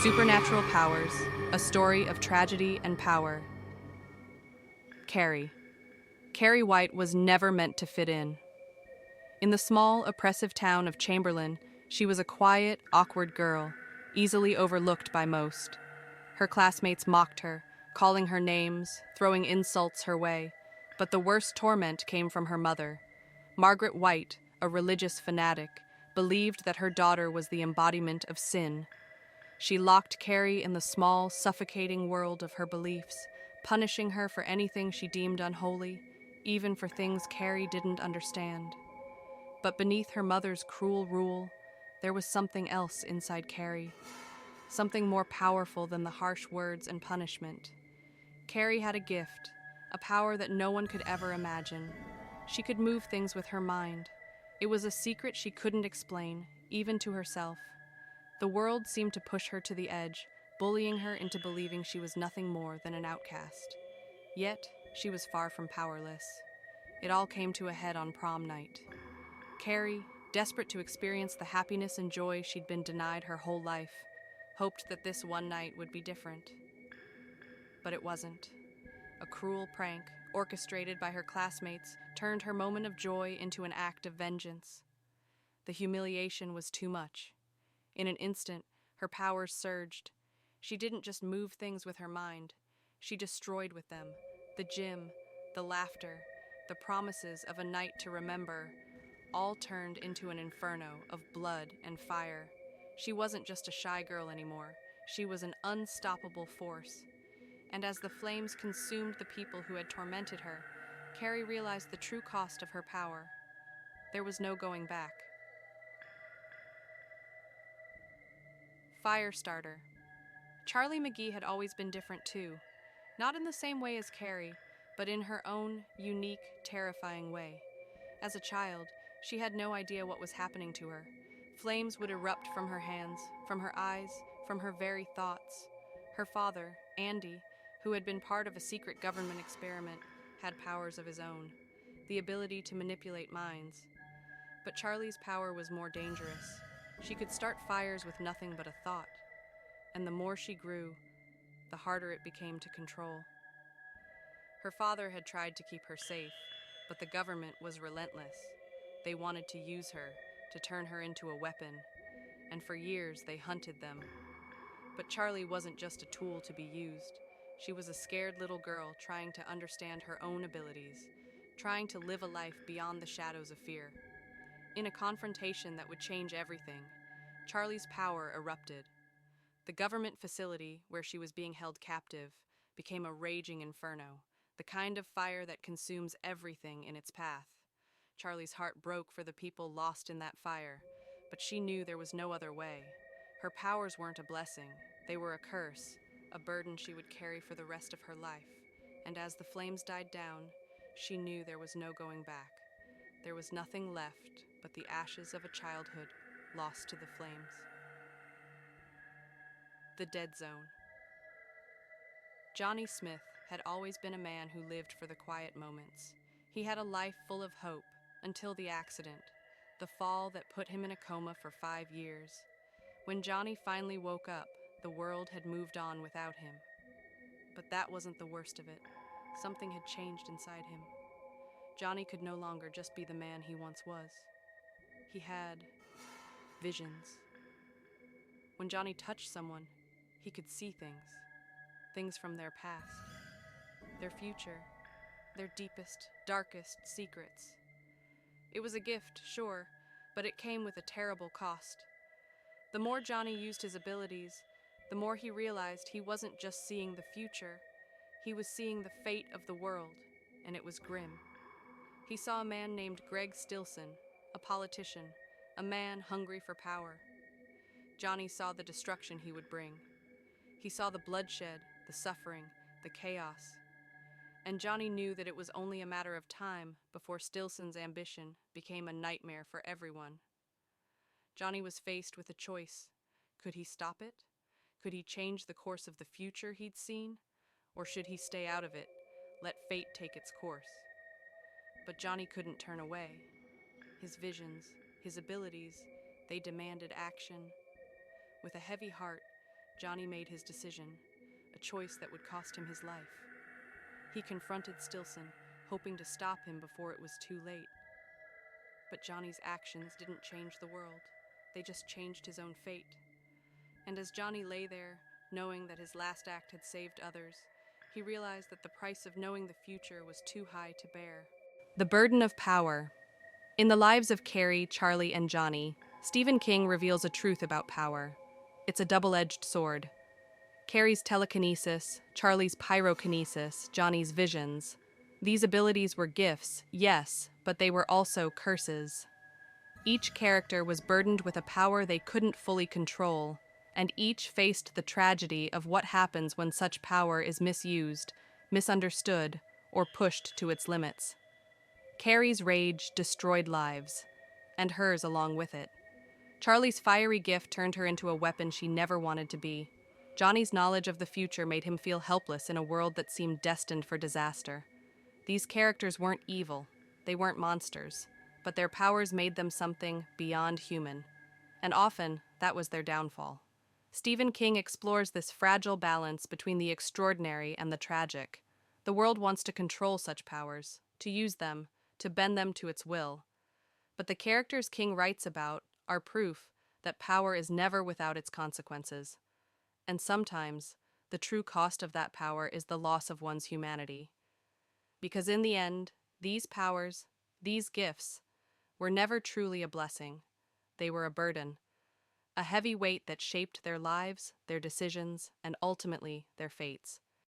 Supernatural Powers, a story of tragedy and power. Carrie. Carrie White was never meant to fit in. In the small, oppressive town of Chamberlain, she was a quiet, awkward girl, easily overlooked by most. Her classmates mocked her, calling her names, throwing insults her way, but the worst torment came from her mother. Margaret White, a religious fanatic, believed that her daughter was the embodiment of sin. She locked Carrie in the small, suffocating world of her beliefs, punishing her for anything she deemed unholy, even for things Carrie didn't understand. But beneath her mother's cruel rule, there was something else inside Carrie, something more powerful than the harsh words and punishment. Carrie had a gift, a power that no one could ever imagine. She could move things with her mind. It was a secret she couldn't explain, even to herself. The world seemed to push her to the edge, bullying her into believing she was nothing more than an outcast. Yet, she was far from powerless. It all came to a head on prom night. Carrie, desperate to experience the happiness and joy she'd been denied her whole life, hoped that this one night would be different. But it wasn't. A cruel prank, orchestrated by her classmates, turned her moment of joy into an act of vengeance. The humiliation was too much. In an instant, her powers surged. She didn't just move things with her mind. She destroyed with them. The gym, the laughter, the promises of a night to remember, all turned into an inferno of blood and fire. She wasn't just a shy girl anymore. She was an unstoppable force. And as the flames consumed the people who had tormented her, Carrie realized the true cost of her power. There was no going back. Firestarter. Charlie McGee had always been different too. Not in the same way as Carrie, but in her own, unique, terrifying way. As a child, she had no idea what was happening to her. Flames would erupt from her hands, from her eyes, from her very thoughts. Her father, Andy, who had been part of a secret government experiment, had powers of his own, the ability to manipulate minds. But Charlie's power was more dangerous. She could start fires with nothing but a thought, and the more she grew, the harder it became to control. Her father had tried to keep her safe, but the government was relentless. They wanted to use her, to turn her into a weapon, and for years they hunted them. But Charlie wasn't just a tool to be used. She was a scared little girl trying to understand her own abilities, trying to live a life beyond the shadows of fear. In a confrontation that would change everything, Charlie's power erupted. The government facility where she was being held captive became a raging inferno, the kind of fire that consumes everything in its path. Charlie's heart broke for the people lost in that fire, but she knew there was no other way. Her powers weren't a blessing, they were a curse, a burden she would carry for the rest of her life. And as the flames died down, she knew there was no going back. There was nothing left but the ashes of a childhood lost to the flames. The Dead Zone. Johnny Smith had always been a man who lived for the quiet moments. He had a life full of hope until the accident, the fall that put him in a coma for 5 years. When Johnny finally woke up, the world had moved on without him. But that wasn't the worst of it. Something had changed inside him. Johnny could no longer just be the man he once was. He had visions. When Johnny touched someone, he could see things from their past, their future, their deepest, darkest secrets. It was a gift, sure, but it came with a terrible cost. The more Johnny used his abilities, the more he realized he wasn't just seeing the future, he was seeing the fate of the world, and it was grim. He saw a man named Greg Stilson, a politician, a man hungry for power. Johnny saw the destruction he would bring. He saw the bloodshed, the suffering, the chaos. And Johnny knew that it was only a matter of time before Stilson's ambition became a nightmare for everyone. Johnny was faced with a choice. Could he stop it? Could he change the course of the future he'd seen? Or should he stay out of it, let fate take its course? But Johnny couldn't turn away. His visions, his abilities, they demanded action. With a heavy heart, Johnny made his decision, a choice that would cost him his life. He confronted Stilson, hoping to stop him before it was too late. But Johnny's actions didn't change the world. They just changed his own fate. And as Johnny lay there, knowing that his last act had saved others, he realized that the price of knowing the future was too high to bear. The burden of power. In the lives of Carrie, Charlie, and Johnny, Stephen King reveals a truth about power. It's a double-edged sword. Carrie's telekinesis, Charlie's pyrokinesis, Johnny's visions. These abilities were gifts, yes, but they were also curses. Each character was burdened with a power they couldn't fully control, and each faced the tragedy of what happens when such power is misused, misunderstood, or pushed to its limits. Carrie's rage destroyed lives, and hers along with it. Charlie's fiery gift turned her into a weapon she never wanted to be. Johnny's knowledge of the future made him feel helpless in a world that seemed destined for disaster. These characters weren't evil, they weren't monsters, but their powers made them something beyond human, and often that was their downfall. Stephen King explores this fragile balance between the extraordinary and the tragic. The world wants to control such powers, to use them, to bend them to its will. But the characters King writes about are proof that power is never without its consequences. And sometimes, the true cost of that power is the loss of one's humanity. Because in the end, these powers, these gifts, were never truly a blessing. They were a burden, a heavy weight that shaped their lives, their decisions, and ultimately their fates.